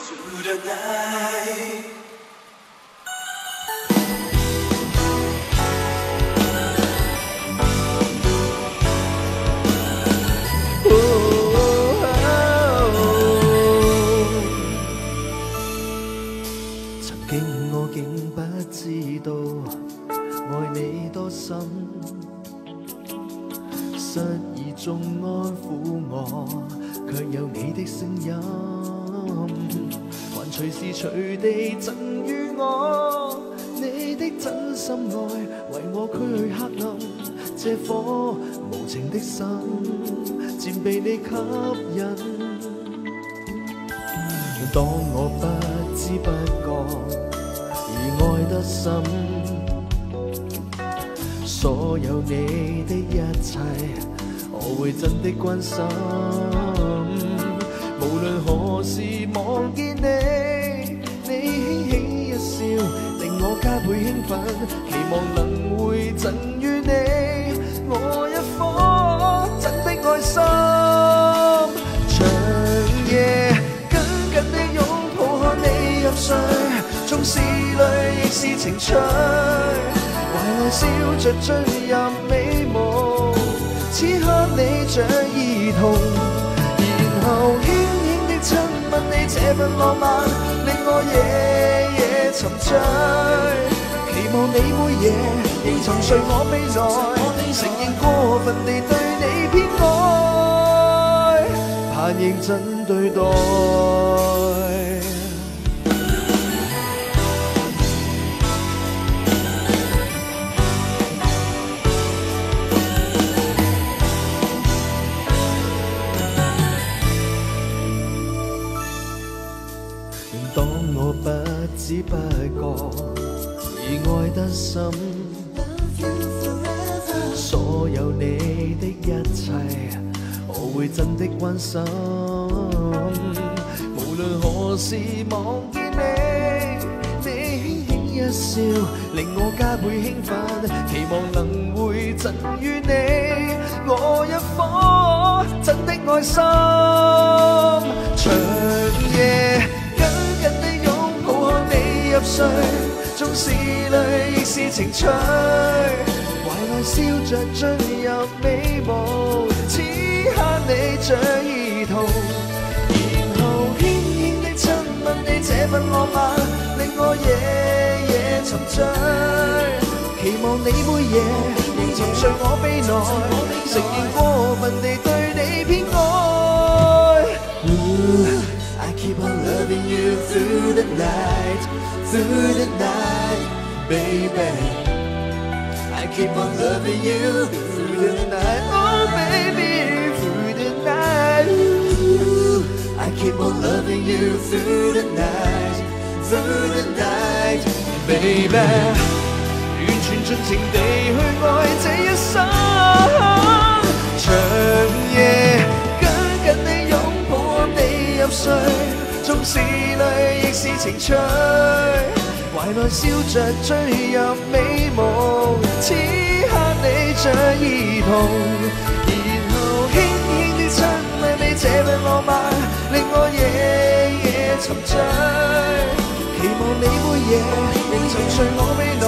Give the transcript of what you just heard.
through the night.曾經我竟不知道愛你多深，失意中安撫我，卻有你的聲音，還隨時隨地贈予我你的真心愛，為我驅去黑暗，這顆無情的心漸被你吸引。當我不知不覺而愛得深，所有你的一切我會真的關心。無論何時望見你，你輕輕一笑令我加倍興奮，期望能會贈予你我一顆真的愛心。長夜緊緊地擁抱看你入睡，縱是淚亦是情趣，懷內笑着進入美夢，此刻你像兒童，然後輕輕地親吻你，這份浪漫令我夜夜沉醉，期望你每夜仍沉睡我臂內，承認過分地對你偏愛，怕認真對待。當我不知不覺而愛得深，所有你的一切我會真的關心。無論何時望見你，你輕輕一笑令我加倍興奮，期望能會贈予你我一顆真的愛心。長夜緊地擁抱看你入睡，縱是淚亦是情趣，懷內笑着進入美夢，此刻你像兒童，然後輕輕地親吻你，這份浪漫令我夜夜沉醉，期望你每夜仍沉睡我臂內，承認過分地對你偏愛。I keep on loving you through the night, baby. I keep on loving you through the night, oh baby, through the night. I keep on loving you through the night, baby. 完全盡情地去愛這一生，長夜緊緊地擁抱你入睡，縱是淚亦是情趣，懷內笑着進入美夢，此刻你像兒童，然後輕輕地親吻你，這份浪漫令我夜夜沉醉，期望你每夜仍沉睡我臂內，